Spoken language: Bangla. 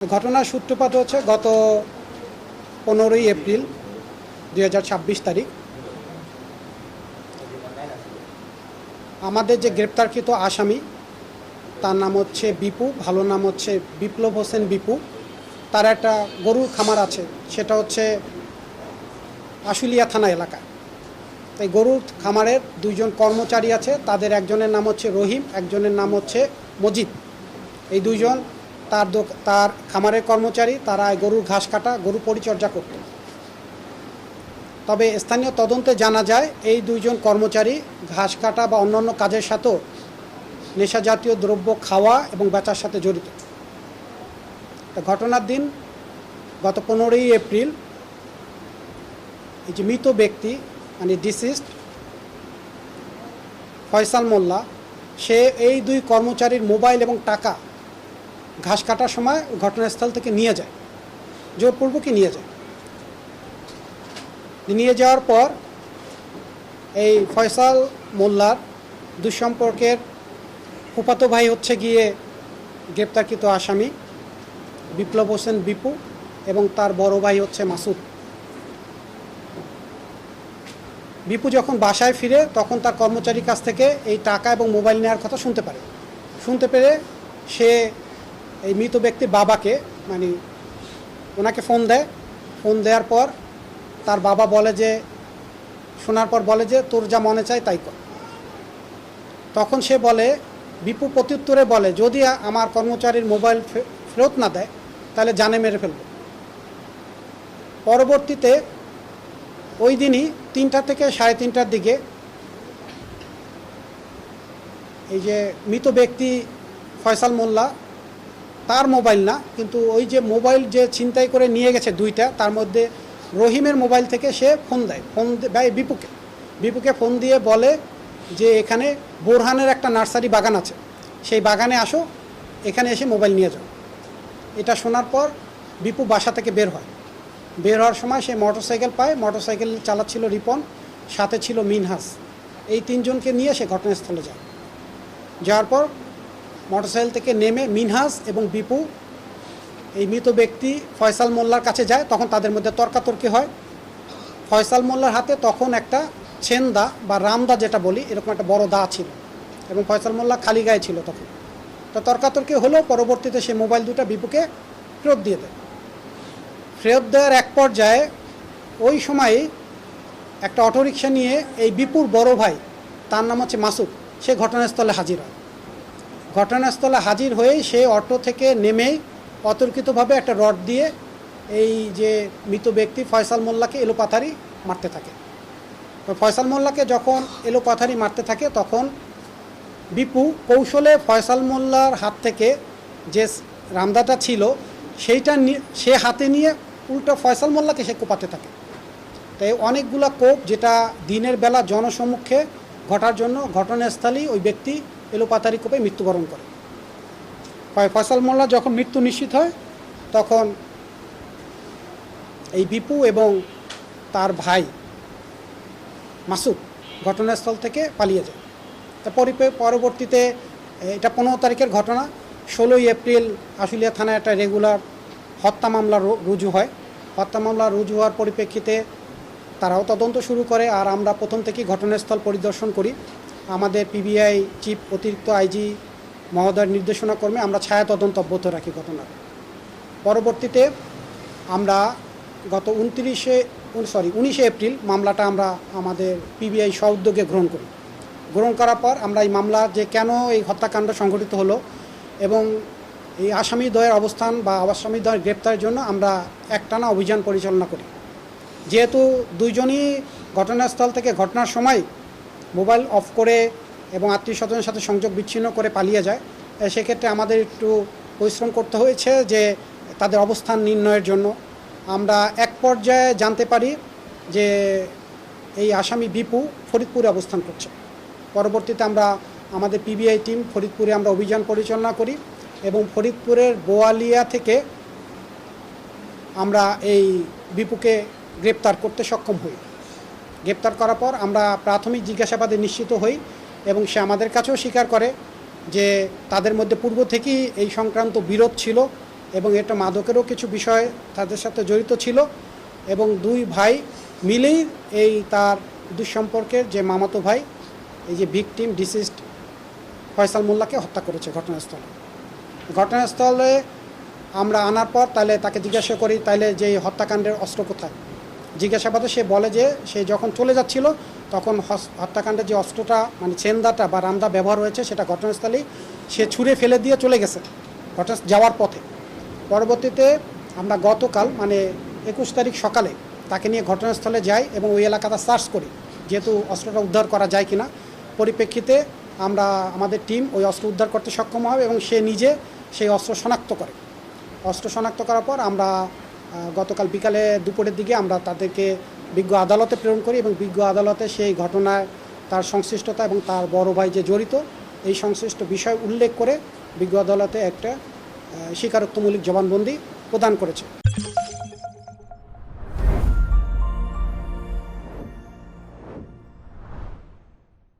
ঘটনার সূত্রপাত হচ্ছে গত 15ই এপ্রিল 2026 তারিখ। আমাদের যে গ্রেপ্তারকৃত আসামি তার নাম হচ্ছে বিপু, ভালো নাম হচ্ছে বিপ্লব হোসেন বিপু। তার একটা গরুর খামার আছে, সেটা হচ্ছে আশুলিয়া থানা এলাকায়। তাই গরুর খামারের দুইজন কর্মচারী আছে, তাদের একজনের নাম হচ্ছে রহিম, একজনের নাম হচ্ছে মজিদ। এই দুইজন তার খামারের কর্মচারী, তারা গরুর ঘাস কাটা, গরু পরিচর্যা করত। তবে স্থানীয় তদন্তে জানা যায় এই দুইজন কর্মচারী ঘাস কাটা বা অন্যান্য কাজের সাথেও নেশা জাতীয় দ্রব্য খাওয়া এবং বেচার সাথে জড়িত। ঘটনার দিন গত 15ই এপ্রিল এই যে মৃত ব্যক্তি মানে ডিসিস্ট ফয়সাল মোল্লা, সে এই দুই কর্মচারীর মোবাইল এবং টাকা ঘাস কাটার সময় ঘটনাস্থল থেকে নিয়ে যায়, জোরপূর্বকই নিয়ে যায়। নিয়ে যাওয়ার পর এই ফয়সাল মোল্লার দুঃসম্পর্কের ফুফাতো ভাই হচ্ছে গিয়ে গ্রেপ্তারকৃত আসামি বিপ্লব হোসেন বিপু, এবং তার বড় ভাই হচ্ছে মাসুদ। বিপু যখন বাসায় ফিরে তখন তার কর্মচারীর কাছ থেকে এই টাকা এবং মোবাইল নেওয়ার কথা শুনতে পেরে সে এই মৃত ব্যক্তির বাবাকে মানে ওনাকে ফোন দেওয়ার পর তার বাবা শোনার পর বলে যে তোর যা মনে চায় তাই কর। তখন সে বলে, বিপু প্রত্যুত্তরে বলে, যদি আমার কর্মচারীর মোবাইল ফেরত না দেয় তাহলে জানে মেরে ফেলব। পরবর্তীতে ওই দিনই 3টা থেকে 3:30টার দিকে এই যে মৃত ব্যক্তি ফয়সাল মোল্লা, তার মোবাইল না কিন্তু ওই যে মোবাইল যে ছিনতাই করে নিয়ে গেছে দুইটা, তার মধ্যে রহিমের মোবাইল থেকে সে ফোন দেয় বিপুকে ফোন দিয়ে বলে যে এখানে বোরহানের একটা নার্সারি বাগান আছে, সেই বাগানে আসো, এখানে এসে মোবাইল নিয়ে যাও। এটা শোনার পর বিপু বাসা থেকে বের হওয়ার সময় সে মোটরসাইকেল পায়, মোটরসাইকেল চালাচ্ছিল রিপন, সাথে ছিল মিনহাস। এই 3জনকে নিয়ে সে ঘটনাস্থলে যাওয়ার পর মোটরসাইকেল থেকে নেমে মিনহাস এবং বিপু এই মৃত ব্যক্তি ফয়সাল মোল্লার কাছে যায়। তখন তাদের মধ্যে তর্কাতর্কি হয়। ফয়সাল মোল্লার হাতে তখন একটা ছেন্দা বা রামদা যেটা বলি, এরকম একটা বড় দা ছিল, এবং ফয়সাল মোল্লা খালি গায়ে ছিল তখন। তো তর্কাতর্কি হলো, পরবর্তীতে সে মোবাইল দুটা বিপুকে ফেরত দিয়ে দেয়। ফেরত দেওয়ার এক পর্যায়ে ওই সময়ই একটা অটোরিকশা নিয়ে এই বিপুর বড় ভাই, তার নাম হচ্ছে মাসুদ, সে ঘটনাস্থলে হাজির হয়েই সে অটো থেকে নেমেই অতর্কিতভাবে একটা রড দিয়ে এই যে মৃত ব্যক্তি ফয়সাল মোল্লাকে এলোপাথারি মারতে থাকে। তো ফয়সাল মোল্লাকে যখন এলোপাথারি মারতে থাকে তখন বিপু কৌশলে ফয়সাল মোল্লার হাত থেকে যে রামদাটা ছিল সেইটা সে হাতে নিয়ে উল্টো ফয়সাল মোল্লাকে সে কোপাতে থাকে। তাই অনেকগুলা কোপ, যেটা দিনের বেলা জনসম্মুখে ঘটার জন্য ঘটনাস্থলেই ওই ব্যক্তি এলোপাথারি কোপে মৃত্যুবরণ করে। ফয়সাল মোল্লা যখন মৃত্যু নিশ্চিত হয় তখন এই বিপু এবং তার ভাই মাসুদ ঘটনাস্থল থেকে পালিয়ে যায়। তা পরবর্তীতে এটা 15 তারিখের ঘটনা। 16ই এপ্রিল আশুলিয়া থানায় একটা রেগুলার হত্যা মামলা রুজু হয়। হত্যা মামলা রুজু হওয়ার পরিপ্রেক্ষিতে তারাও তদন্ত শুরু করে, আর আমরা প্রথম থেকেই ঘটনাস্থল পরিদর্শন করি। আমাদের পিবিআই চিফ অতিরিক্ত আইজি মহোদয়ের নির্দেশনা ক্রমে আমরা ছায়া তদন্ত অব্যাহত রাখি ঘটনার। পরবর্তীতে আমরা গত 19 এপ্রিল মামলাটা আমরা আমাদের পিবিআই সউদ্যোগে গ্রহণ করার পর আমরা এই মামলা যে কেন এই হত্যাকাণ্ড সংঘটিত হলো এবং এই আসামিদ্বয়ের অবস্থান বা আসামিদ্বয়ের গ্রেপ্তারের জন্য আমরা একটানা অভিযান পরিচালনা করি। যেহেতু দুইজনই ঘটনাস্থল থেকে ঘটনার সময় মোবাইল অফ করে এবং আত্মীয় স্বজনের সাথে সংযোগ বিচ্ছিন্ন করে পালিয়ে যায়, সেক্ষেত্রে আমাদের একটু পরিশ্রম করতে হয়েছে যে তাদের অবস্থান নির্ণয়ের জন্য। আমরা এক পর্যায়ে জানতে পারি যে এই আসামি বিপু ফরিদপুরে অবস্থান করছে। পরবর্তীতে আমরা আমাদের পিবিআই টিম ফরিদপুরে আমরা অভিযান পরিচালনা করি এবং ফরিদপুরের বোয়ালিয়া থেকে আমরা এই বিপুকে গ্রেপ্তার করতে সক্ষম হই। গ্রেপ্তার করার পর আমরা প্রাথমিক জিজ্ঞাসাবাদে নিশ্চিত হই এবং সে আমাদের কাছেও স্বীকার করে যে তাদের মধ্যে পূর্ব থেকেই এই সংক্রান্ত বিরোধ ছিল এবং এটা মাদকেরও কিছু বিষয় তাদের সাথে জড়িত ছিল এবং দুই ভাই মিলেই এই তার দুঃসম্পর্কের যে মামাতো ভাই এই যে ভিকটিম ডিসিজড ফয়সাল মোল্লাকে হত্যা করেছে ঘটনাস্থলে আমরা আনার পর তাহলে তাকে জিজ্ঞাসা করি তাহলে যে হত্যাকাণ্ডের অস্ত্র কোথায়। জিজ্ঞাসাবাদে সে বলে যে সে যখন চলে যাচ্ছিল তখন হত্যাকাণ্ডের যে অস্ত্রটা মানে চেনদাটা বা রামদা ব্যবহার হয়েছে সেটা ঘটনাস্থলেই সে ছুঁড়ে ফেলে দিয়ে চলে গেছে ঘটনা যাওয়ার পথে। পরবর্তীতে আমরা গতকাল মানে 21 তারিখ সকালে তাকে নিয়ে ঘটনাস্থলে যাই এবং ওই এলাকাটা সার্চ করি যেহেতু অস্ত্রটা উদ্ধার করা যায় কিনা। পরিপ্রেক্ষিতে আমরা আমাদের টিম ওই অস্ত্র উদ্ধার করতে সক্ষম হবে এবং সে নিজে সেই অস্ত্র শনাক্ত করে। অস্ত্র শনাক্ত করার পর আমরা গতকাল বিকালে দুপুরের দিকে আমরা তাদেরকে বিজ্ঞ আদালতে প্রেরণ করি এবং বিজ্ঞ আদালতে সেই ঘটনায় তার সংশ্লিষ্টতা এবং তার বড় ভাই যে জড়িত এই সংশ্লিষ্ট বিষয় উল্লেখ করে বিজ্ঞ আদালতে একটা স্বীকারোক্তিমূলক জবানবন্দি প্রদান করেছে।